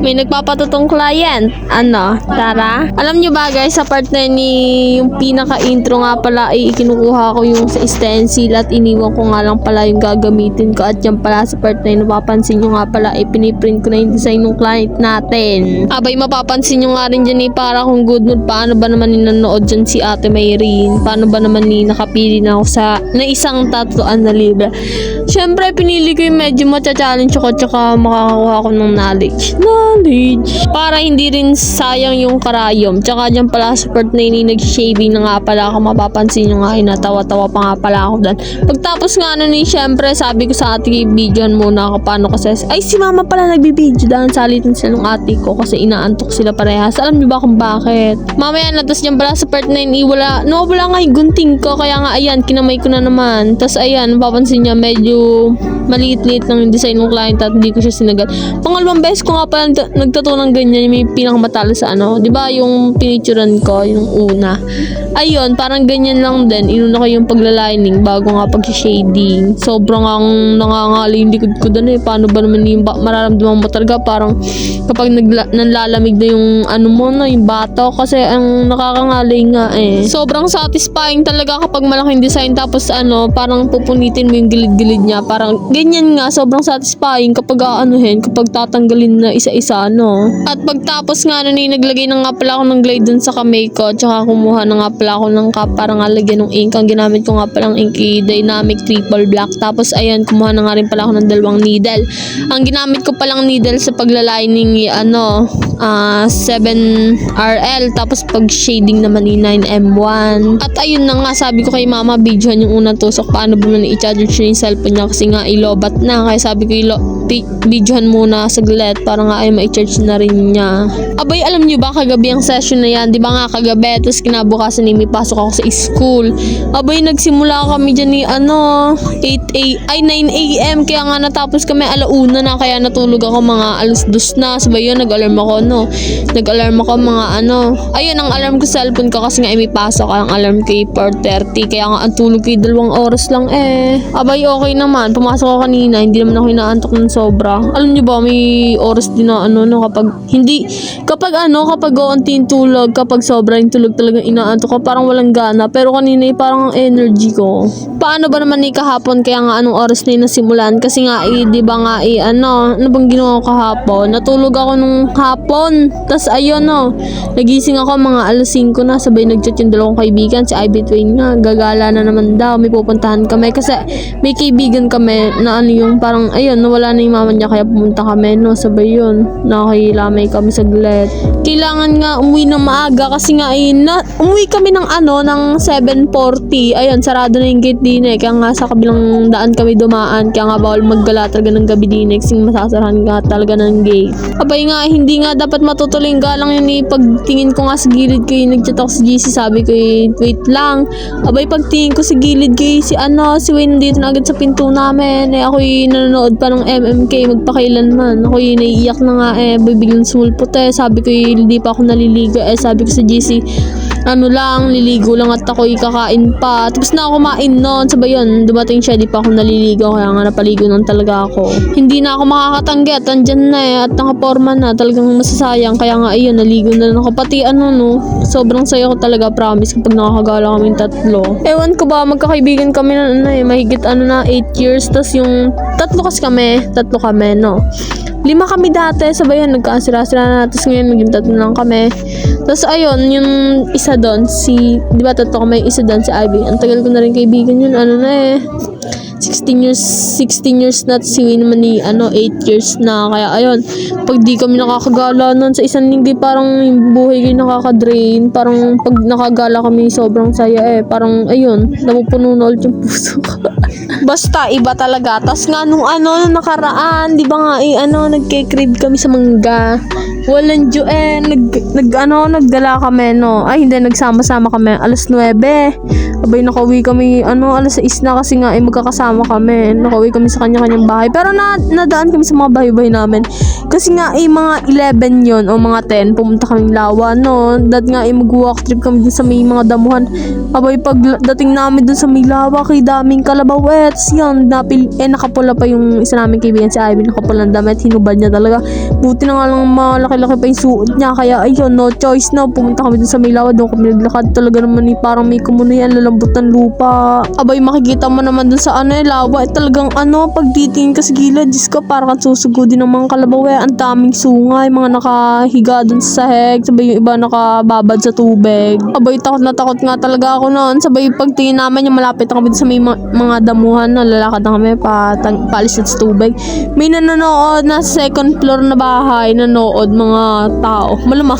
May nagpapatutong client. Ano, Tara? Alam nyo ba guys, sa part na ni yung pinaka-intro nga pala ay ikinukuha ko yung sa stencil at iniwan ko nga lang pala yung gagamitin ko. At yan pala sa part na yun, napapansin nyo nga pala ay piniprint ko na yung design ng client natin. Abay, mapapansin nyo nga rin dyan para kung good mood, paano ba naman nanonood dyan si Ate Mayreen? Paano ba naman nakapili na ako na isang tatuan na libre? Siyempre, pinili ko yung medyo matcha-challenge ko tsaka makakakuha ko ng knowledge. Para hindi rin sayang yung karayom. Tsaka dyan pala sa part na yun, nag-shaving na nga pala ako. Mapapansin nyo nga, natawa-tawa pa nga pala ako dyan. Pagtapos nga nun siyempre, sabi ko sa ate, videoan muna ako paano kasi. Ay, si mama pala nagbibideo dahil salitan sila ng ate ko kasi inaantok sila parehas. Alam nyo ba kung bakit? Mamaya na, tas dyan pala sa part na yun, nawawala nga yung gunting ko. Kaya nga, ayan, kinamay ko na naman. Tas ayan, mapapansin niya, medyo maliit-liit lang yung design ng client at hindi ko siya sinagat. Pangalawang beses ko nga pala nagtato ng ganyan, may pinakamatalo sa ano, di ba yung pinituran ko, yung una. Ayun, parang ganyan lang din. Inuna ko yung paglalining bago nga pag-shading. Sobrang ang nangangali yung likod ko doon Paano ba naman yung mararamdaman mo talaga parang kapag nanlalamig na yung ano mo na, yung bato kasi ang nakakangalay nga Sobrang satisfying talaga kapag malaking design tapos parang pupunitin mo yung gilid-gilid niya. Parang ganyan nga, sobrang satisfying kapag kapag tatanggalin na isa-isa At pagtapos nga naglagay na nga pala ako ng glide dun sa kamay ko, tsaka kumuha na nga pala ako ng cup para nga lagyan ng ink. Ang ginamit ko nga palang ink Dynamic Triple Black. Tapos ayan, kumuha na nga rin pala ako ng 2 needle. Ang ginamit ko palang needle sa paglalining 7RL. Tapos pag shading naman 9M1. At ayun na nga, sabi ko kay mama, videohan yung unang tusok. Paano ba man i-charge niya yung cellphone niya kasi nga ilobat na. Kaya sabi ko videohan muna saglit para nga ay ma-charge na rin niya. Abay, alam niyo ba kagabi ang session na yan? Di ba nga kagabi? Tapos kinabukasan may pasok ako sa school. Abay, nagsimula kami dyan 9 AM. Kaya nga natapos kami 1:00 na. Kaya natulog ako mga 2:00 na. Sabay yun, nag-alarm ako Nag-alarm ako mga Ayun, ang alarm ko sa cellphone ko kasi nga may pasok. Ang alarm ko 4:30. Kaya nga ang tulog ko 2 oras lang Abay, okay naman. Pumasok ako kanina. Hindi naman ako inaantok ng sobra. Alam niyo ba, may oras din na kapag onting tulog, kapag sobra yung tulog talagang inaantok ko, parang walang gana. Pero kanina parang ang energy ko. Paano ba naman kahapon? Kaya nga anong oras na yung nasimulan? Kasi nga di ba nga ano bang ginawa ko kahapon? Natulog ako nung hapon. Tas ayun nagising ako mga 5:00 na. Sabay nagchat yung 2 kaibigan. Si Ivy Twain nga, gagala na naman daw. May pupuntahan kami. Kasi may kaibigan kami na yung parang ayun, nawala na yung mama niya kaya pumunta kami Sabay yun, nakakilamay kami saglit. Kailangan nga umuwi ng maaga kasi nga umuwi kami ng 7:40. Ayun, sarado na yung gate din Kaya nga sa kabilang daan kami dumaan. Kaya nga bawal maggala talaga ng gabi din kasi masasarahan nga talaga ng gate. Abay nga, hindi nga dapat matutuloy yung galang yun Pagtingin ko nga sa gilid ko nagchat ako sa GC, sabi ko wait lang. Abay, pagtingin ko sa gilid ko si Wayne dito na agad sa pinto namin. Ako nanonood pa ng MMK magpakailanman. Ako naiiyak na nga bibiglang sumulpot sabi ko hindi pa ako naliligo sabi ko sa GC liligo lang at ako kakain pa. Tapos na ako kumain sabay yun, dumating siya, di pa ako naliligo kaya nga napaligo lang talaga ako. Hindi na ako makakatanggi at andyan na at nakaporma na, talagang masasayang. Kaya nga ayun, naligo na lang ako. Pati sobrang saya ko talaga, promise, kapag nakakagala kaming 3. Ewan ko ba, magkakaibigan kami na mahigit 8 years. Tas yung 3 kami 5 kami dati, sabay yun, nagkasira-sira na. Tapos ngayon, maging 3 lang kami. Tapos ayun, yung isa doon, di ba 3 kami, yung isa doon, si Ivy. Ang tagal ko na rin kaibigan yun, 16 years na. Si Wayne naman 8 years na. Kaya ayun, pag di kami nakakagala sa isang linggo, parang yung buhay ko nakaka-drain. Parang pag nakagala kami, sobrang saya Parang ayun, napupuno na ulit yung puso ko. Basta iba talaga. Tas nga nung nakaraan, di ba nga nagke-crave kami sa mangga. Walang naggala kami Ay, hindi, nagsama-sama kami 9:00. Abay, nakauwi kami, alas 6 na kasi nga, magkakasama kami. Nakauwi kami sa kanya-kanyang bahay. Pero nadaan kami sa mga bahay-bahay namin. Kasi nga, mga 11 yon o mga 10, pumunta kaming Lawa, no? Dahil nga, mag-walk trip kami dun sa may mga damuhan. Abay, pag dating namin dun sa may Lawa, kay daming kalabaw, tapos yun, nakapula pa yung isa namin kaibigan si Ivy, nakapula ng damit, hinubad niya talaga. Buti na nga lang malaki-laki pa yung suot niya, kaya ayun, no choice na, pumunta kami dun sa may Lawa, doon kami naglakad talaga naman parang may kumuno yan, lalambot ng lupa. Abay, makikita mo naman dun sa Lawa, talagang pag titingin ka sa gilid, Diyos ko, parang susugudin ng mga kalabaw, ang daming sungay, mga nakahiga dun sa sahig, sabay yung iba nakababad sa tubig. Abay, takot na takot nga talaga ako noon, sabay pagtingin namin yung malapit na kami sa may mga damuhan, lalakad na kami paalis na sa tubig. May nanonood na second floor na bahay, nanood mga tao, malamang.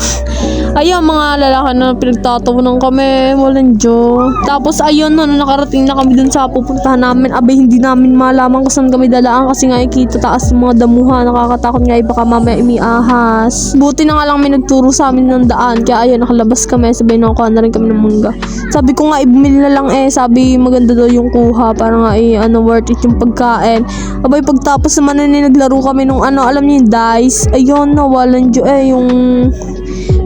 Ayun, mga lalaki na pinagtatawanan kami, walang Diyo. Tapos ayun, nakarating na kami dun sa pupuntahan namin. Abay, hindi namin malaman kung saan kami dalaan kasi nga ikita taas ng mga damuhan. Nakakatakot nga, baka mamaya imiahas. Buti na nga lang may nagturo sa amin ng daan. Kaya ayun, nakalabas kami, sabay nakuha na rin kami ng mangga. Sabi ko nga, ibumili na lang sabi maganda daw yung kuha, para nga worth it yung pagkain. Abay, pagtapos naman naglaro kami nung alam niyo yung dice. Ayun, walang Diyo yung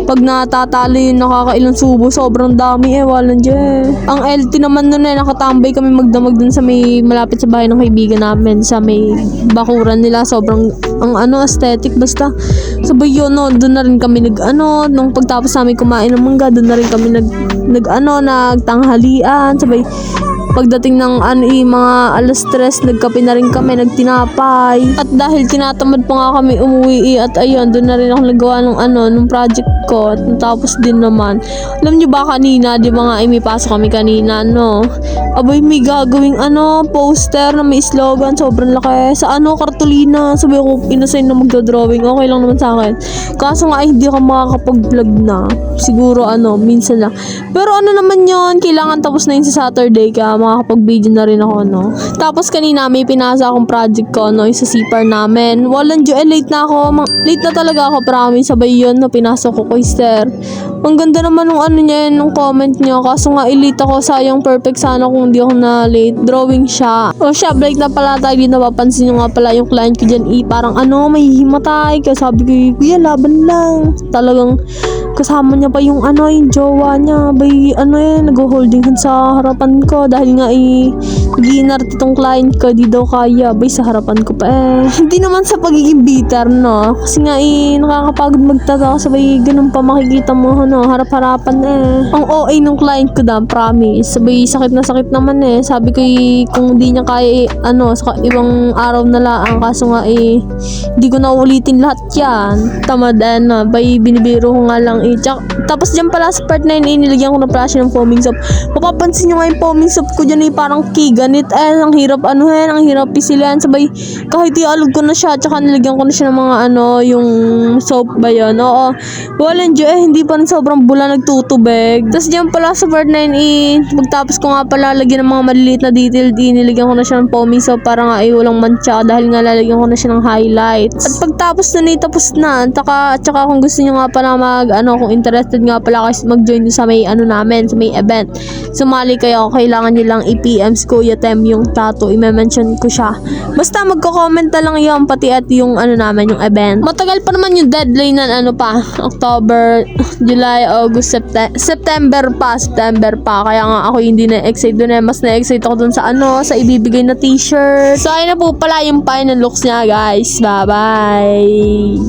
pag natatalo yun, nakakailang subo, sobrang dami walang Diyo Ang LT naman nun nakatambay kami magdamag dun sa may malapit sa bahay ng kaibigan namin, sa may bakuran nila, sobrang aesthetic basta. Sabay yun, dun na rin kami nung pagtapos namin kumain ng mangga, dun na rin kami nagtanghalian, sabay pagdating ng mga alas 3, nagkape na rin kami, nagtinapay. At dahil tinatamad pa nga kami umuwi at ayun, doon na rin ako nagawa nung project ko. At natapos din naman. Alam nyo ba kanina, di ba nga may pasok kami kanina, no? Abay, may gagawing poster na may slogan, sobrang laki. Sa kartolina, sabi ko, inasign na magdodrawing, okay lang naman sa akin. Kaso nga, hindi ako makakapag-vlog na. Siguro, minsan lang. Pero naman yon, kailangan tapos na yun sa Saturday, kaya makakapag-video na rin ako, no? Tapos kanina, may pinasa akong project ko, yung sa CPAR namin. Walang Diyo, late na ako. Late na talaga ako, promise. Sabay yun, pinasa ko kay sir. Ang ganda naman nung niya, nung comment niya. Kaso nga, late ako, sayang perfect sana kung hindi ako na late. Drawing siya. O siya, break na pala tayo. Di napapansin nyo nga pala yung client ko dyan, parang may himatay. Kaya sabi ko, kuya, laban lang. Talagang kasama niya pa yung yung jowa niya. Bay, nag-holding hand sa harapan ko. Dahil nga ginart itong client ko, di daw kaya. Bay, sa harapan ko pa Hindi naman sa pagiging bitter, no? Kasi nga nakakapagod magtata. Sabay, ganun pa makikita mo, harap-harapan Ang OA nung client ko promise. Sabay, sakit na sakit naman Sabi ko, kung di niya kaya, sa ibang araw na lang. Kaso nga, di ko na ulitin lahat yan. Tamad, bay, binibiro ko nga lang tapos dyan pala sa part 9 nilagyan ko na pala siya ng foaming soap. Mapapansin nyo nga yung foaming soap ko dyan parang kiganit ang hirap ang hirap pisilan. Sabay kahit ialog ko na siya, tsaka nilagyan ko na siya ng mga yung soap ba yun, oo. Walang Diyo hindi pa rin sobrang bula, nagtutubig. Tapos dyan pala sa part 9 magtapos ko nga pala lagyan ng mga maliliit na detail, nilagyan ko na siya ng foaming soap para nga walang mancha, dahil nga lalagyan ko na siya ng highlights. At pagtapos na tapos na, tsaka kung gusto nyo nga pala kung interested nga pala kayo mag-join sa may namin, sa may event, sumali kayo, kailangan nyo lang i-PM si Kuya Tem yung tattoo, i-mention ko siya. Basta magko-comment na lang yun, pati at yung namin, yung event. Matagal pa naman yung deadline na October, July, August, September pa. Kaya nga ako hindi na-excite dun mas na-excite ako dun sa sa ibibigay na t-shirt. So ayun na po pala yung final looks niya, guys. Bye-bye!